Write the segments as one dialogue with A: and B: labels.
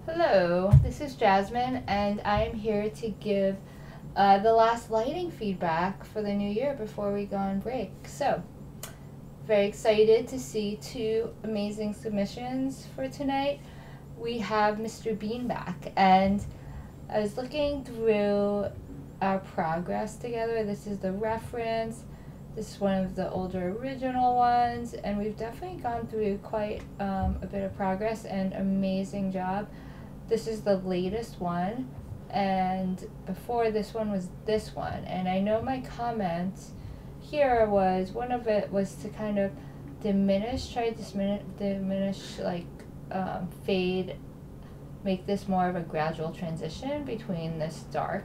A: Hello, this is Jasmine, and I am here to give the last lighting feedback for the new year before we go on break. So, very excited to see two amazing submissions for tonight. We have Mr. Bean back, and I was looking through our progress together. This is the reference. This is one of the older original ones, and we've definitely gone through quite a bit of progress, and amazing job. This is the latest one, and before this one was this one. And I know my comment here was, one of it was to kind of try to diminish, like fade, make this more of a gradual transition between this dark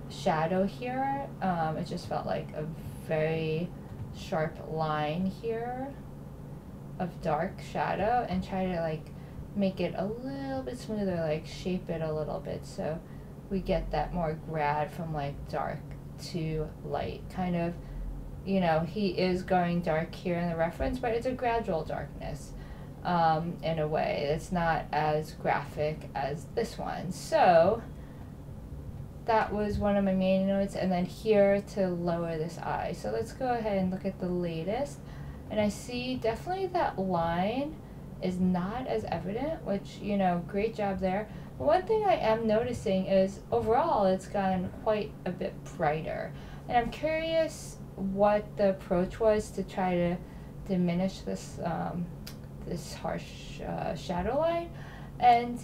A: shadow here. It just felt like a very sharp line here of dark shadow, and try to like make it a little bit smoother, like shape it a little bit so we get that more grad from like dark to light. Kind of, you know, he is going dark here in the reference, but it's a gradual darkness in a way. It's not as graphic as this one. So that was one of my main notes. And then here to lower this eye. So let's go ahead and look at the latest. And I see definitely that line is not as evident, which, you know, great job there. But one thing I am noticing is overall it's gotten quite a bit brighter. And I'm curious what the approach was to try to diminish this this harsh shadow line. And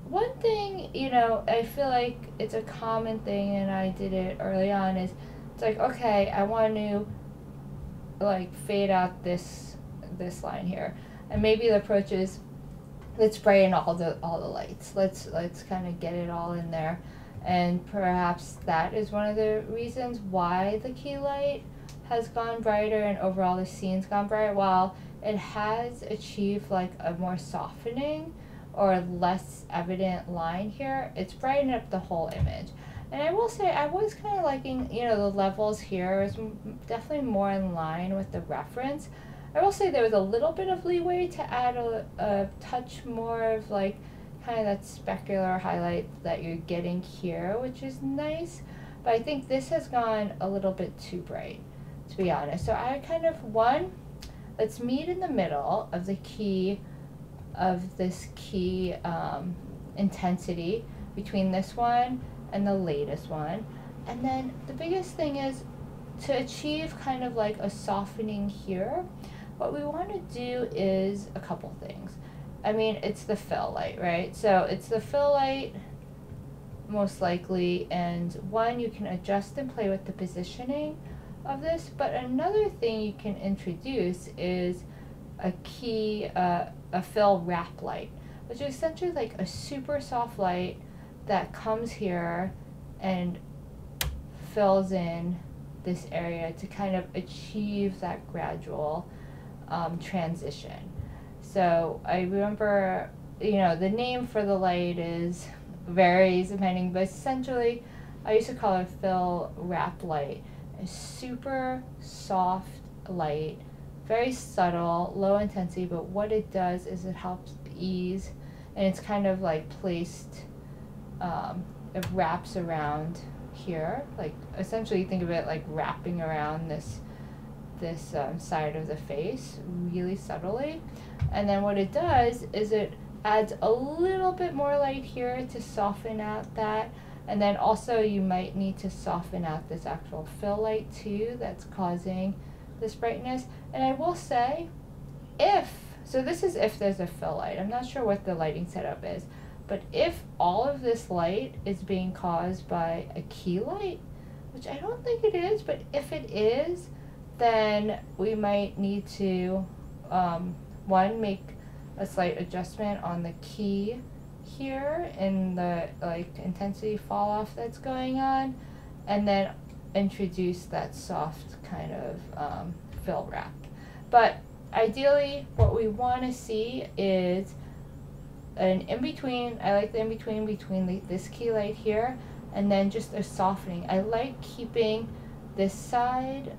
A: one thing, you know, I feel like it's a common thing, and I did it early on, is it's like, okay, I want to like fade out this line here. And maybe the approach is, let's brighten all the lights. Let's kind of get it all in there. And perhaps that is one of the reasons why the key light has gone brighter and overall the scene's gone brighter, while it has achieved like a more softening or less evident line here. It's brightened up the whole image. And I will say, I was kind of liking, you know, the levels here is definitely more in line with the reference. I will say there was a little bit of leeway to add a touch more of like kind of that specular highlight that you're getting here, which is nice. But I think this has gone a little bit too bright, to be honest. So I kind of, let's meet in the middle of the key, of this key intensity between this one and the latest one. And then the biggest thing is to achieve kind of like a softening here. What we want to do is a couple things. I mean, it's the fill light, right? So it's the fill light most likely, and one, you can adjust and play with the positioning of this, but another thing you can introduce is a key, a fill wrap light, which is essentially like a super soft light that comes here and fills in this area to kind of achieve that gradual transition. So I remember, you know, the name for the light varies depending, but essentially I used to call it fill wrap light. A super soft light, very subtle, low intensity, but what it does is it helps ease, and it's kind of like placed, it wraps around here, like essentially think of it like wrapping around this side of the face really subtly. And then what it does is it adds a little bit more light here to soften out that, and then also you might need to soften out this actual fill light too that's causing this brightness. And I will say, this is if there's a fill light, I'm not sure what the lighting setup is, but if all of this light is being caused by a key light, which I don't think it is, but if it is, then we might need to, one, make a slight adjustment on the key here in the like intensity fall off that's going on, and then introduce that soft kind of fill wrap. But ideally what we want to see is an in-between. I like the in-between between this key light here and then just a softening. I like keeping this side,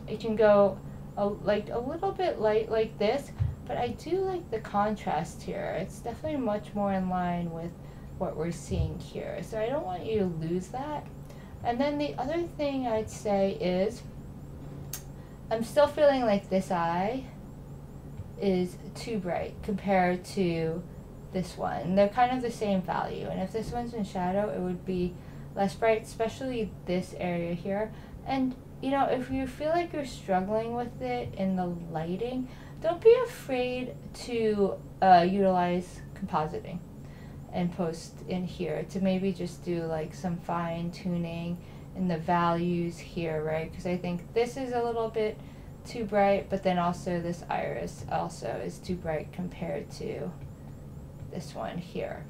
A: it can go like a little bit light like this, but I do like the contrast here. It's definitely much more in line with what we're seeing here. So I don't want you to lose that. And then the other thing I'd say is, I'm still feeling like this eye is too bright compared to this one. They're kind of the same value, and if this one's in shadow, it would be less bright, especially this area here. And you know, if you feel like you're struggling with it in the lighting, don't be afraid to utilize compositing and post in here to maybe just do like some fine tuning in the values here, right? Because I think this is a little bit too bright, but then also this iris also is too bright compared to this one here.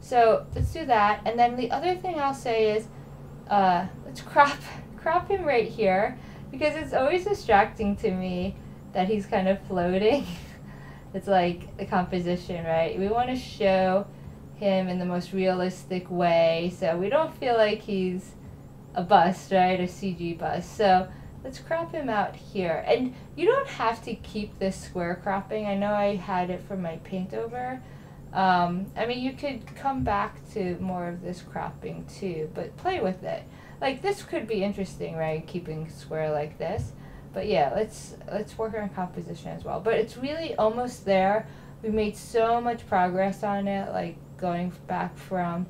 A: So let's do that. And then the other thing I'll say is, let's crop him right here, because it's always distracting to me that he's kind of floating. It's like the composition, right? We want to show him in the most realistic way, so we don't feel like he's a bust, right? A CG bust. So let's crop him out here. And you don't have to keep this square cropping. I know I had it from my paint over. I mean, you could come back to more of this cropping too, but play with it. Like this could be interesting, right? Keeping square like this. But yeah, let's work on composition as well. But it's really almost there. We made so much progress on it, like going back from,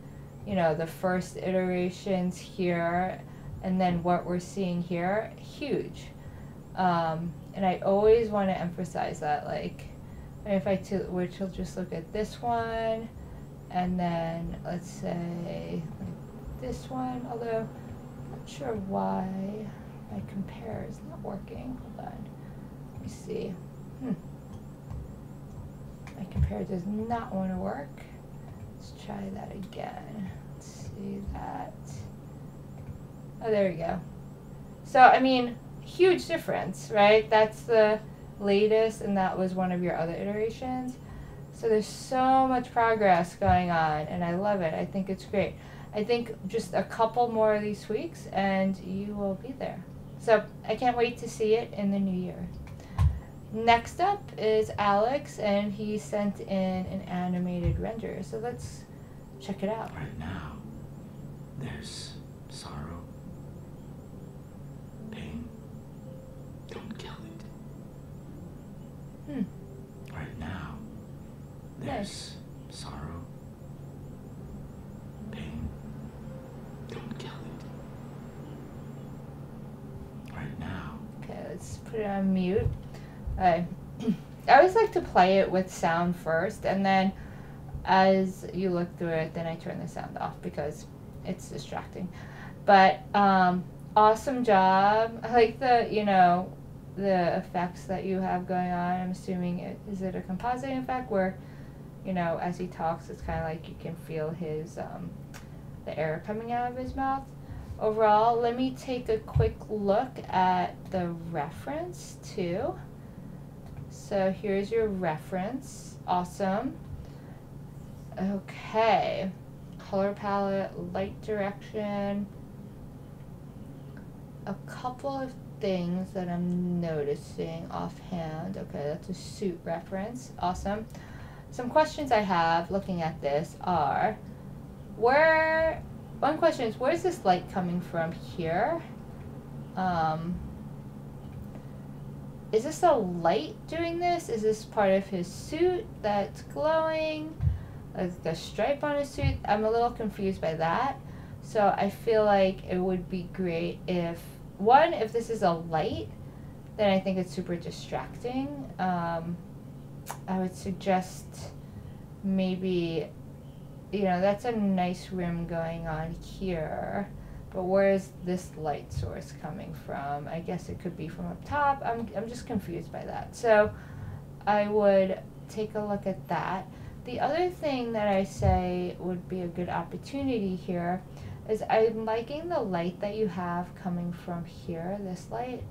A: you know, the first iterations here, and then what we're seeing here, huge. And I always want to emphasize that, like, if I were to just look at this one, and then let's say like this one, although I'm not sure why my compare is not working. Hold on, let me see. My compare does not want to work. Let's try that again. Let's see that. Oh, there we go. So, I mean, huge difference, right? That's the latest, and that was one of your other iterations. So there's so much progress going on, and I love it. I think it's great. I think just a couple more of these tweaks, and you will be there. So I can't wait to see it in the new year. Next up is Alex, and he sent in an animated render. So let's check it out.
B: Right now, there's sorrow, pain. Don't kill it. Right now, there's sorrow, pain. Don't kill it. Right now.
A: Okay, let's put it on mute. I always like to play it with sound first, and then as you look through it, then I turn the sound off because it's distracting. But awesome job. I like the, you know, the effects that you have going on. I'm assuming is it a compositing effect where, you know, as he talks, it's kind of like you can feel his the air coming out of his mouth. Overall, let me take a quick look at the reference too. So here's your reference. Awesome. Okay. Color palette, light direction. A couple of things that I'm noticing offhand. Okay, that's a suit reference. Awesome. Some questions I have looking at this are, one question is, where's this light coming from here? Is this a light doing this? Is this part of his suit that's glowing? Like the stripe on his suit? I'm a little confused by that. So I feel like it would be great if, one, if this is a light, then I think it's super distracting. I would suggest maybe, you know, that's a nice rim going on here. But where is this light source coming from? I guess it could be from up top. I'm just confused by that. So I would take a look at that. The other thing that I say would be a good opportunity here is I'm liking the light that you have coming from here, this light.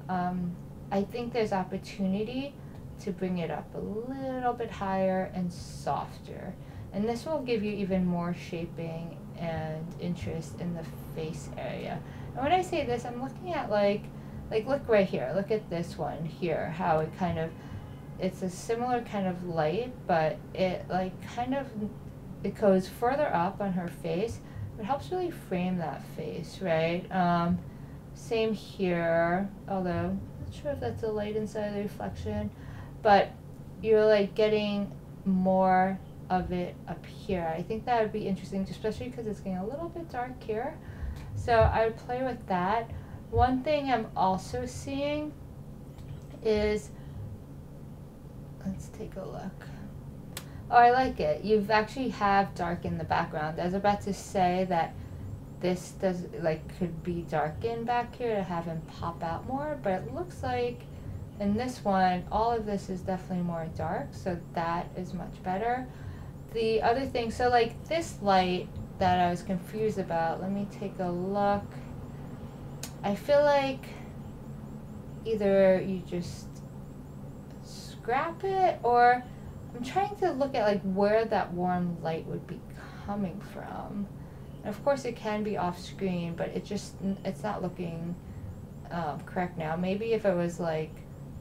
A: I think there's opportunity to bring it up a little bit higher and softer. And this will give you even more shaping and interest in the face area. And when I say this, I'm looking at like look right here. Look at this one here, how it kind of it's a similar kind of light, but it like kind of, it goes further up on her face. It helps really frame that face, right? Same here, although I'm not sure if that's the light inside of the reflection, but you're like getting more of it up here. I think that would be interesting, especially because it's getting a little bit dark here. So I would play with that. One thing I'm also seeing is, let's take a look. Oh, I like it. You've actually have dark in the background. I was about to say that this does like could be darkened back here to have him pop out more, but it looks like in this one all of this is definitely more dark, so that is much better. The other thing, so like this light that I was confused about, let me take a look. I feel like either you just scrap it, or I'm trying to look at like where that warm light would be coming from. And of course it can be off screen, but it's not looking correct now. Maybe if it was like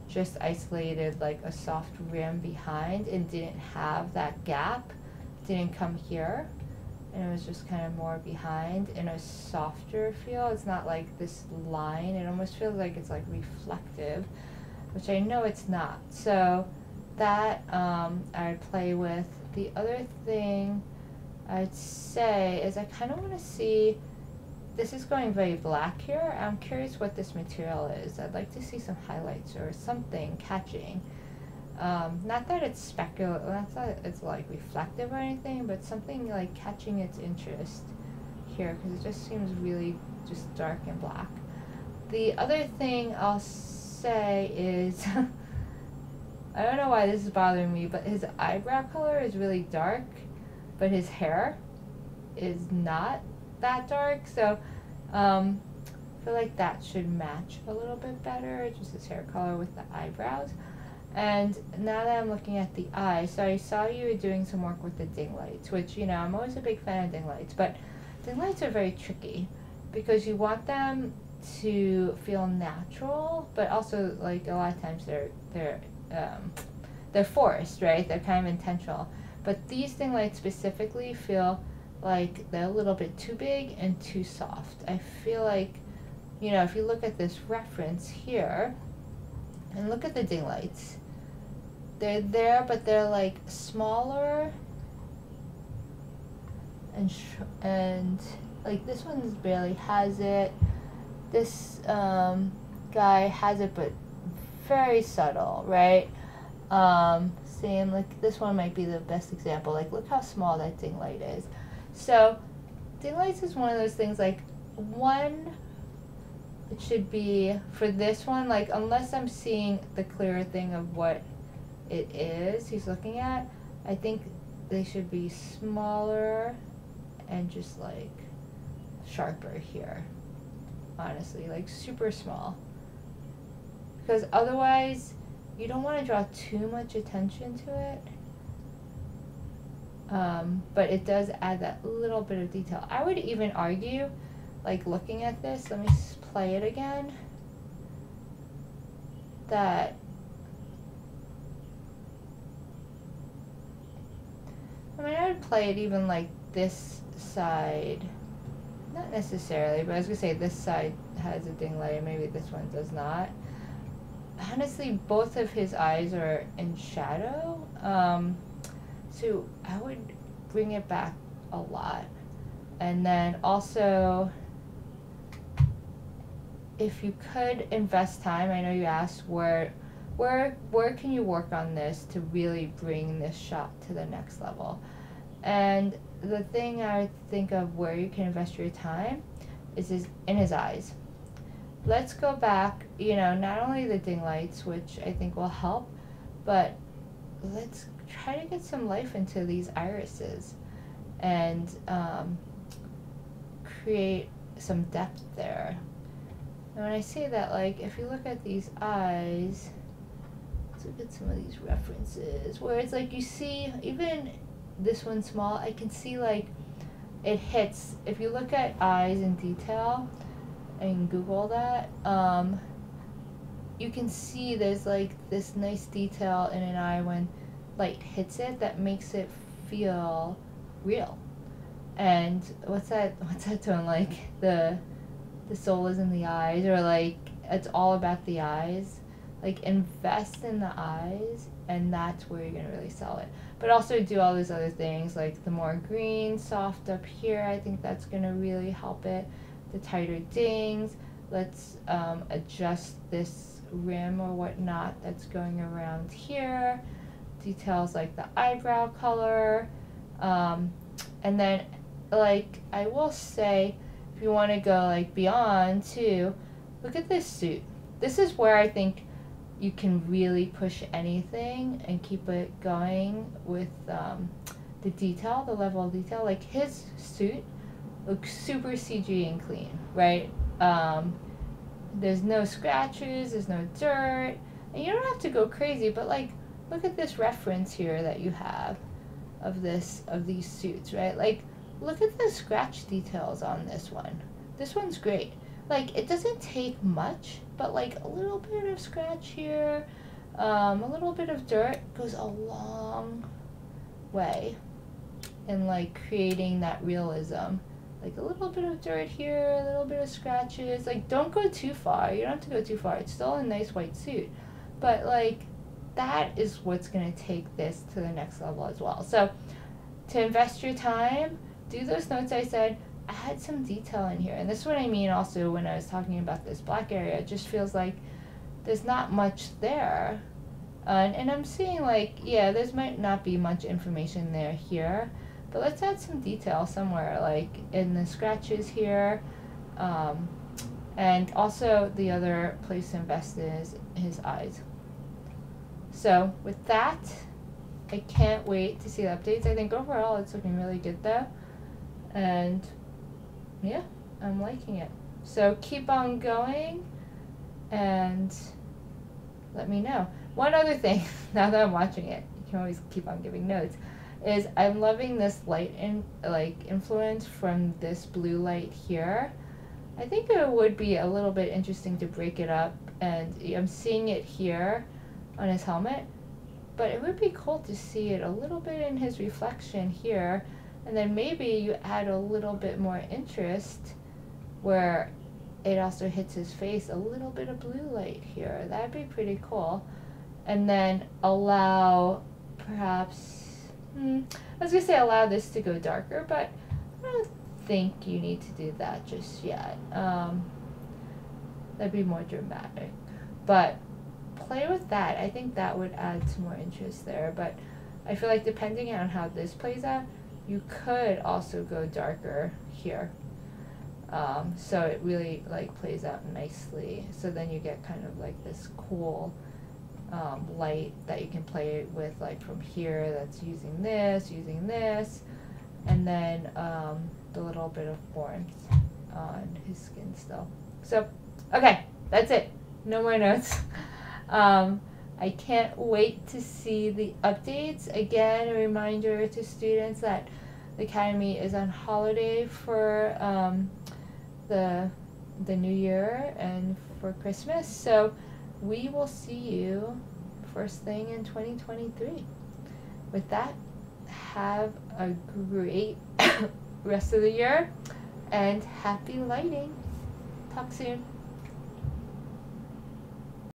A: just isolated like a soft rim behind and didn't have that gap, didn't come here, and it was just kind of more behind in a softer feel. It's not like this line. It almost feels like it's like reflective, which I know it's not. So that I'd play with. The other thing I'd say is I kind of want to see, this is going very black here. I'm curious what this material is. I'd like to see some highlights or something catching. Not that it's speculative, not that it's like reflective or anything, but something like catching its interest here, because it just seems really just dark and black. The other thing I'll say is, I don't know why this is bothering me, but his eyebrow color is really dark, but his hair is not that dark, so I feel like that should match a little bit better, just his hair color with the eyebrows. And now that I'm looking at the eyes, so I saw you were doing some work with the ding lights, which, you know, I'm always a big fan of ding lights, but ding lights are very tricky because you want them to feel natural, but also like a lot of times they're forced, right? They're kind of intentional. But these ding lights specifically feel like they're a little bit too big and too soft. I feel like, you know, if you look at this reference here and look at the ding lights, they're there, but they're like smaller and like this one barely has it. This guy has it, but very subtle, right? Same, like this one might be the best example. Like, look how small that ding light is. So, ding lights is one of those things, like, one, it should be, for this one, like, unless I'm seeing the clearer thing of what it is he's looking at, I think they should be smaller and just, like, sharper here. Honestly, like, super small. Because otherwise, you don't want to draw too much attention to it, but it does add that little bit of detail. I would even argue, like looking at this, let me play it again, that I mean, I would play it even like this side, not necessarily, but I was going to say this side has a ding light and maybe this one does not. Honestly, both of his eyes are in shadow, so I would bring it back a lot. And then also, if you could invest time, I know you asked where can you work on this to really bring this shot to the next level. And the thing I would think of where you can invest your time is in his eyes. Let's go back, you know, not only the ding lights, which I think will help, but let's try to get some life into these irises and create some depth there. And when I say that, like, if you look at these eyes, let's look at some of these references, where it's like you see, even this one small, I can see, like, it hits. If you look at eyes in detail, and Google that, you can see there's like this nice detail in an eye when light hits it that makes it feel real. And what's that tone, like the soul is in the eyes, or like it's all about the eyes. Like invest in the eyes, and that's where you're gonna really sell it. But also do all these other things, like the more green soft up here, I think that's gonna really help it. The tighter dings, let's adjust this rim or whatnot that's going around here. Details like the eyebrow color, and then like I will say, if you want to go like beyond too, look at this suit. This is where I think you can really push anything and keep it going with the detail, the level of detail. Like his suit looks super CG and clean, right? There's no scratches, there's no dirt, and you don't have to go crazy, but like look at this reference here that you have of these suits, right? Like look at the scratch details on this one. This one's great. Like it doesn't take much, but like a little bit of scratch here, a little bit of dirt goes a long way in like creating that realism. Like a little bit of dirt here, a little bit of scratches. Like don't go too far. You don't have to go too far. It's still a nice white suit. But like that is what's going to take this to the next level as well. So to invest your time, do those notes I said, add some detail in here. And this is what I mean also when I was talking about this black area. It just feels like there's not much there. And I'm seeing like, yeah, there's might not be much information there here. But let's add some detail somewhere, like in the scratches here. And also the other place to invest is his eyes. So with that, I can't wait to see the updates. I think overall it's looking really good though. And yeah, I'm liking it. So keep on going and let me know. One other thing, now that I'm watching it, you can always keep on giving notes, is I'm loving this light influence from this blue light here. I think it would be a little bit interesting to break it up, and I'm seeing it here on his helmet, but it would be cool to see it a little bit in his reflection here, and then maybe you add a little bit more interest where it also hits his face, a little bit of blue light here. That'd be pretty cool. And then allow perhaps I was gonna say allow this to go darker, but I don't think you need to do that just yet. That'd be more dramatic. But play with that. I think that would add some more interest there. But I feel like depending on how this plays out, you could also go darker here. So it really like plays out nicely. So then you get kind of like this cool light that you can play with, like from here that's using this, and then the little bit of warmth on his skin still. So, okay, that's it. No more notes. I can't wait to see the updates. Again, a reminder to students that the Academy is on holiday for the New Year and for Christmas. So we will see you first thing in 2023. With that, have a great rest of the year and happy lighting. Talk soon.